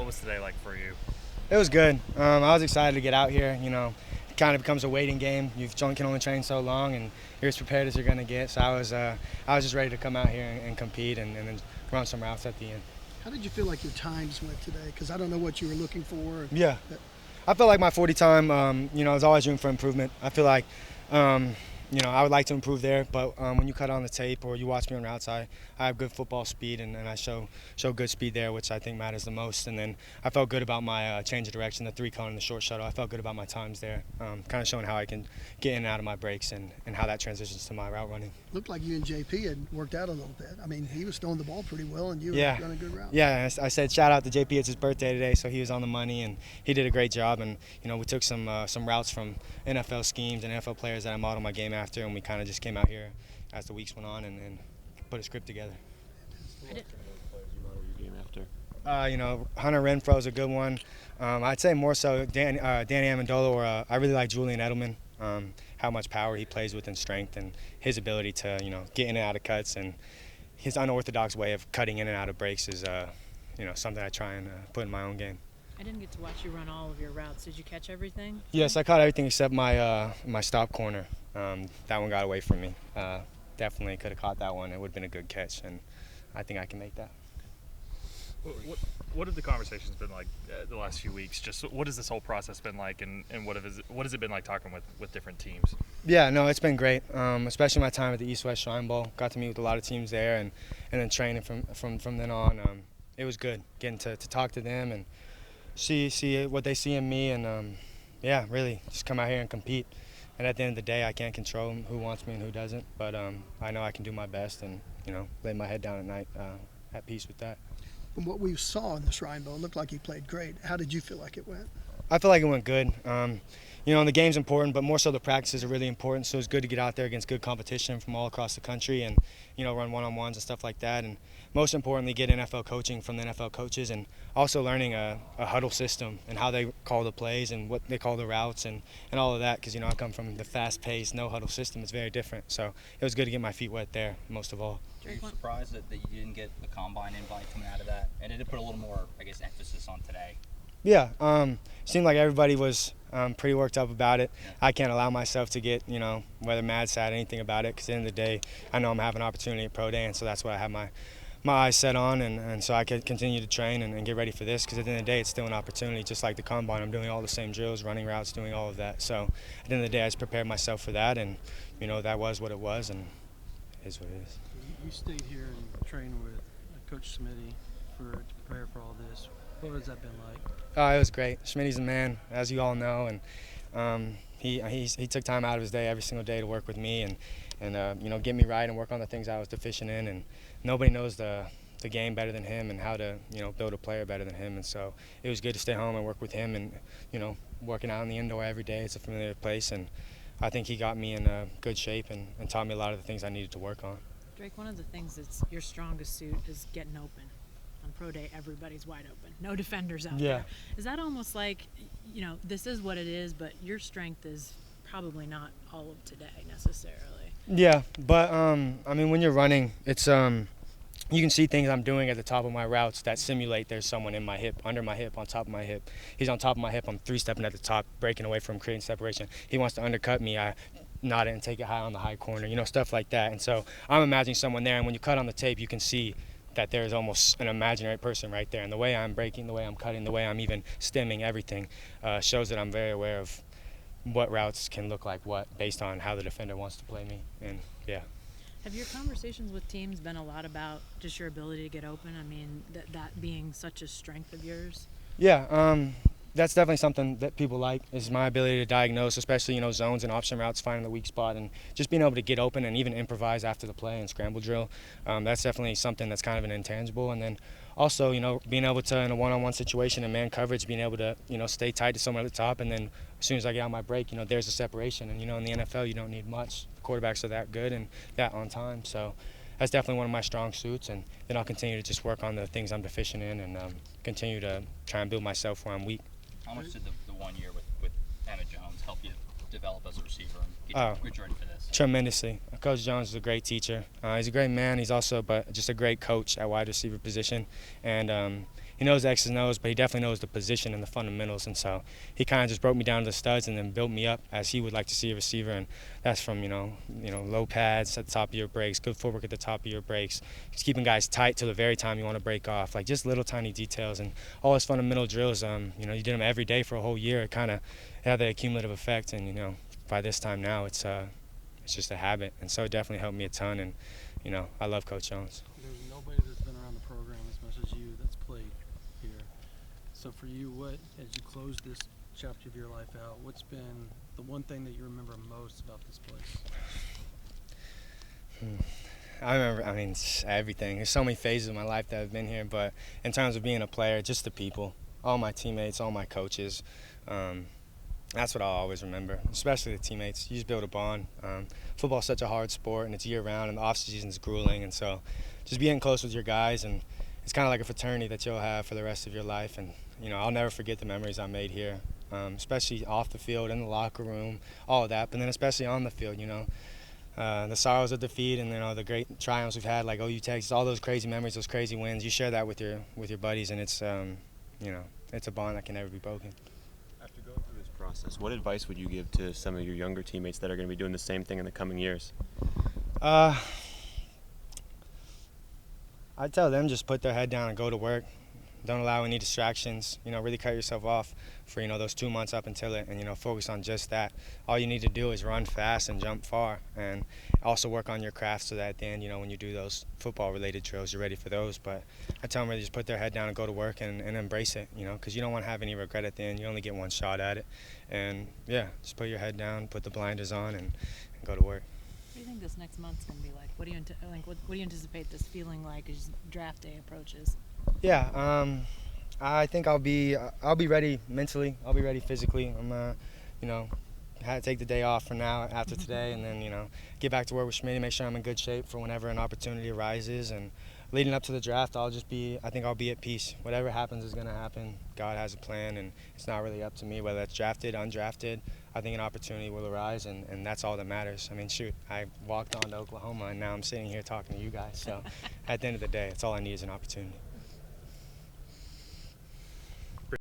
was today like for you? It was good. I was excited to get out here. It kind of becomes a waiting game. You can only train so long, and you're as prepared as you're going to get. So I was just ready to come out here and compete and then run some routes at the end. How did you feel like your times went today? Because I don't know what you were looking for. Yeah, I feel like my 40 time, there's always room for improvement. I feel like, I would like to improve there, but when you cut on the tape or you watch me on routes, I have good football speed and I show good speed there, which I think matters the most. And then I felt good about my change of direction, the 3-cone and the short shuttle. I felt good about my times there, kind of showing how I can get in and out of my breaks and how that transitions to my route running. Looked like you and JP had worked out a little bit. I mean, he was throwing the ball pretty well, and you were running a good route. Yeah, I said shout out to JP. It's his birthday today, so he was on the money, and he did a great job. And we took some routes from NFL schemes and NFL players that I modeled my game after, and we kind of just came out here as the weeks went on and put a script together. Hunter Renfro is a good one. I'd say more so Danny Amendola, or I really like Julian Edelman. How much power he plays with and strength, and his ability to get in and out of cuts, and his unorthodox way of cutting in and out of breaks is something I try and put in my own game. I didn't get to watch you run all of your routes. Did you catch everything? Yes, I caught everything except my stop corner. That one got away from me. Definitely could have caught that one. It would have been a good catch, and I think I can make that. What have the conversations been like the last few weeks? Just what has this whole process been like, and what has it been like talking with different teams? Yeah, no, it's been great. Especially my time at the East-West Shrine Bowl. Got to meet with a lot of teams there, and then training from then on. It was good getting to talk to them and see what they see in me, and really just come out here and compete. And at the end of the day, I can't control who wants me and who doesn't, but I know I can do my best and lay my head down at night at peace with that. From what we saw in the Shrine Bowl, it looked like he played great. How did you feel like it went? I feel like it went good. And the game's important, but more so the practices are really important. So it's good to get out there against good competition from all across the country and, run one-on-ones and stuff like that. And most importantly, get NFL coaching from the NFL coaches, and also learning a huddle system and how they call the plays and what they call the routes and all of that. Because, I come from the fast-paced, no-huddle system. It's very different. So it was good to get my feet wet there, most of all. Were you surprised that you didn't get the combine invite coming out of that? And did it put a little more, emphasis on today? Yeah, seemed like everybody was pretty worked up about it. Yeah. I can't allow myself to get, whether mad, sad, anything about it, because at the end of the day, I know I'm having an opportunity at Pro Day, and so that's what I have my eyes set on, and so I could continue to train and get ready for this, because at the end of the day, it's still an opportunity, just like the combine. I'm doing all the same drills, running routes, doing all of that. So at the end of the day, I just prepared myself for that, and, that was what it was, and it is what it is. You stayed here and trained with Coach Schmitty to prepare for all this. What has that been like? Oh, it was great. Schmitty's a man, as you all know, and he took time out of his day every single day to work with me and get me right and work on the things I was deficient in. And nobody knows the game better than him and how to build a player better than him. And so it was good to stay home and work with him and working out in the indoor every day. It's a familiar place, and I think he got me in good shape and taught me a lot of the things I needed to work on. Drake, one of the things that's your strongest suit is getting open. On Pro Day, everybody's wide open. No defenders out there. Is that almost like, this is what it is, but your strength is probably not all of today necessarily? Yeah, but, when you're running, it's you can see things I'm doing at the top of my routes that simulate there's someone in my hip, under my hip, on top of my hip. He's on top of my hip. I'm three-stepping at the top, breaking away from creating separation. He wants to undercut me. I nod it and take it high on the high corner, stuff like that. And so I'm imagining someone there, and when you cut on the tape, you can see that there's almost an imaginary person right there. And the way I'm breaking, the way I'm cutting, the way I'm even stemming, everything shows that I'm very aware of what routes can look like what based on how the defender wants to play me. And, yeah. Have your conversations with teams been a lot about just your ability to get open? That being such a strength of yours? Yeah, that's definitely something that people like, is my ability to diagnose, especially, zones and option routes, finding the weak spot, and just being able to get open and even improvise after the play and scramble drill. That's definitely something that's kind of an intangible. And then also, being able to, in a one-on-one situation in man coverage, being able to, stay tight to someone at the top, and then as soon as I get on my break, there's a separation. And, in the NFL, you don't need much. The quarterbacks are that good and that on time. So that's definitely one of my strong suits, and then I'll continue to just work on the things I'm deficient in and continue to try and build myself where I'm weak. How much did the 1 year with Emmett Jones help you develop as a receiver and get you ready for this? Tremendously. Coach Jones is a great teacher. He's a great man. He's also just a great coach at wide receiver position. And he knows the X's and O's, but he definitely knows the position and the fundamentals. And so he kind of just broke me down to the studs and then built me up as he would like to see a receiver. And that's from, low pads at the top of your breaks, good footwork at the top of your breaks, just keeping guys tight till the very time you want to break off, like just little tiny details. And all his fundamental drills, you did them every day for a whole year. It kind of had the accumulative effect. And, by this time now, it's just a habit. And so it definitely helped me a ton. And, I love Coach Jones. There's nobody that's been around the program as much as you that's played here. So for you, what, as you close this chapter of your life out, what's been the one thing that you remember most about this place? I remember, everything. There's so many phases of my life that have been here, but in terms of being a player, just the people, all my teammates, all my coaches, that's what I'll always remember, especially the teammates. You just build a bond. Football's such a hard sport, and it's year-round, and the off-season's grueling, and so just being close with your guys, and it's kind of like a fraternity that you'll have for the rest of your life. And, I'll never forget the memories I made here, especially off the field, in the locker room, all of that, but then especially on the field, the sorrows of defeat and, the great triumphs we've had, like OU Texas, all those crazy memories, those crazy wins. You share that with your buddies, and it's, it's a bond that can never be broken. After going through this process, what advice would you give to some of your younger teammates that are going to be doing the same thing in the coming years? I'd tell them just put their head down and go to work. Don't allow any distractions. Really cut yourself off for, those 2 months up until it, and, focus on just that. All you need to do is run fast and jump far, and also work on your craft so that at the end, when you do those football-related drills, you're ready for those. But I tell them really just put their head down and go to work and embrace it, because you don't want to have any regret at the end. You only get one shot at it. And, yeah, just put your head down, put the blinders on, and go to work. What do you think this next month's going to be like? What do you anticipate this feeling like as draft day approaches? Yeah, I think I'll be ready mentally. I'll be ready physically. I'm, had to take the day off for now after today, and then get back to work with Schmitty, make sure I'm in good shape for whenever an opportunity arises. And leading up to the draft, I think I'll be at peace. Whatever happens is going to happen. God has a plan, and it's not really up to me whether it's drafted, undrafted. I think an opportunity will arise, and that's all that matters. Shoot, I walked on to Oklahoma, and now I'm sitting here talking to you guys. So at the end of the day, it's all I need is an opportunity.